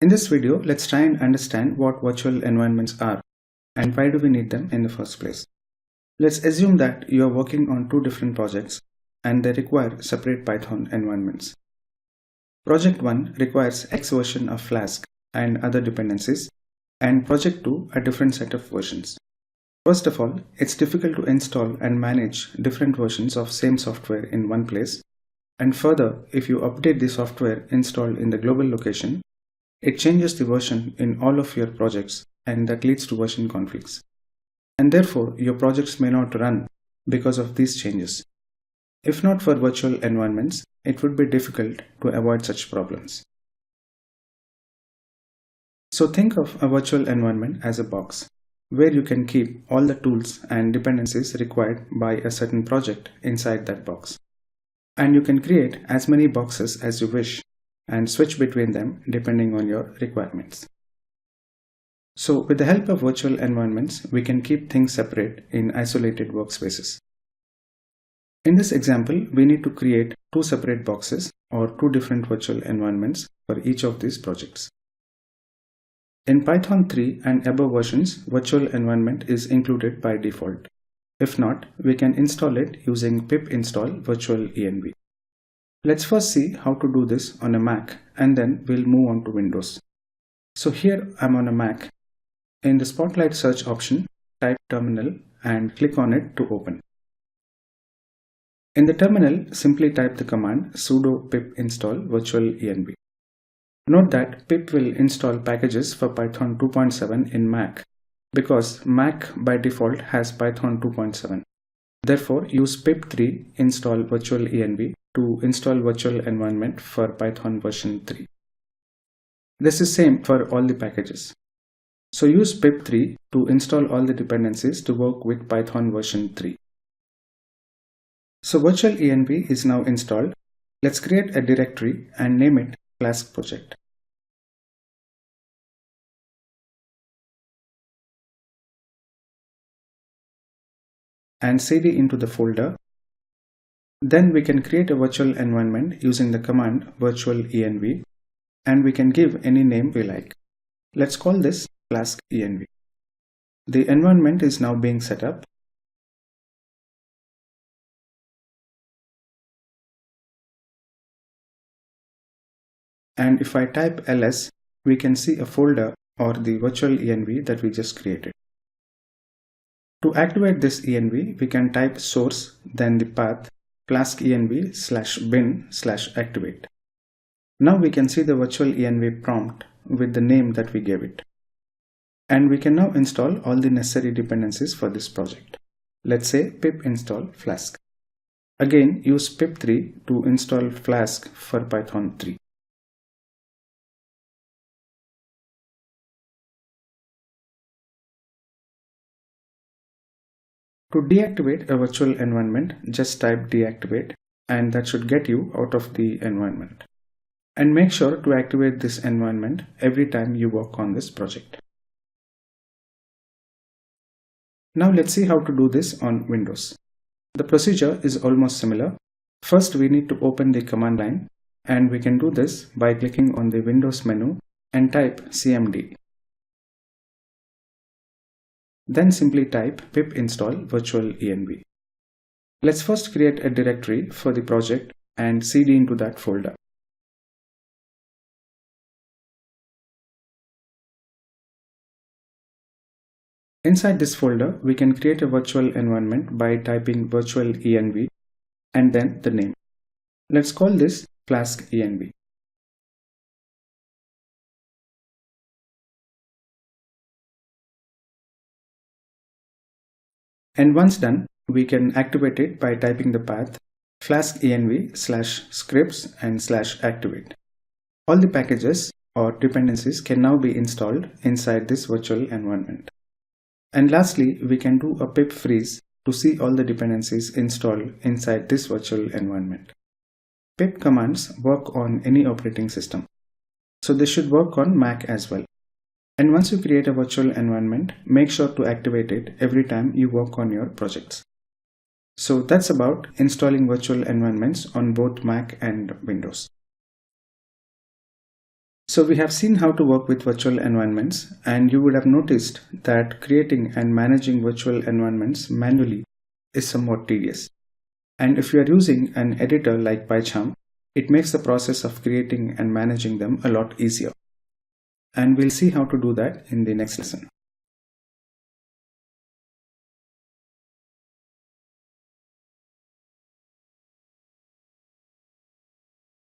In this video, let's try and understand what virtual environments are and why do we need them in the first place. Let's assume that you are working on two different projects and they require separate Python environments. Project 1 requires X version of Flask and other dependencies, and Project 2 a different set of versions. First of all, it's difficult to install and manage different versions of same software in one place, and further, if you update the software installed in the global location, it changes the version in all of your projects, and that leads to version conflicts. And therefore, your projects may not run because of these changes. If not for virtual environments, it would be difficult to avoid such problems. So think of a virtual environment as a box, where you can keep all the tools and dependencies required by a certain project inside that box. And you can create as many boxes as you wish and switch between them depending on your requirements. So with the help of virtual environments, we can keep things separate in isolated workspaces. In this example, we need to create two separate boxes or two different virtual environments for each of these projects. In Python 3 and above versions, virtual environment is included by default. If not, we can install it using pip install virtual env. Let's first see how to do this on a Mac, and then we'll move on to Windows. So here I'm on a Mac. In the Spotlight search option, type terminal and click on it to open. In the terminal, simply type the command sudo pip install virtual env. Note that pip will install packages for Python 2.7 in Mac because Mac by default has Python 2.7. Therefore, use pip3 install virtual env to install virtual environment for Python version 3. This is same for all the packages. So use pip3 to install all the dependencies to work with Python version 3. So virtual env is now installed. Let's create a directory and name it Flask project. And cd into the folder. Then we can create a virtual environment using the command virtual env, and we can give any name we like. Let's call this Flask env. The environment is now being set up. And if I type ls, we can see a folder or the virtual env that we just created. To activate this env, we can type source, then the path flaskenv/bin/activate. Now we can see the virtual env prompt with the name that we gave it. And we can now install all the necessary dependencies for this project. Let's say pip install Flask. Again, use pip3 to install Flask for Python 3. To deactivate a virtual environment, just type deactivate and that should get you out of the environment. And make sure to activate this environment every time you work on this project. Now let's see how to do this on Windows. The procedure is almost similar. First we need to open the command line, and we can do this by clicking on the Windows menu and type cmd. Then simply type pip install virtual env. Let's first create a directory for the project and cd into that folder. Inside this folder, we can create a virtual environment by typing virtual env and then the name. Let's call this Flask env. And once done, we can activate it by typing the path flaskenv/scripts and /activate. All the packages or dependencies can now be installed inside this virtual environment. And lastly, we can do a pip freeze to see all the dependencies installed inside this virtual environment. Pip commands work on any operating system, so they should work on Mac as well. And once you create a virtual environment, make sure to activate it every time you work on your projects. So that's about installing virtual environments on both Mac and Windows. So we have seen how to work with virtual environments, and you would have noticed that creating and managing virtual environments manually is somewhat tedious. And if you are using an editor like PyCharm, it makes the process of creating and managing them a lot easier. And we'll see how to do that in the next lesson.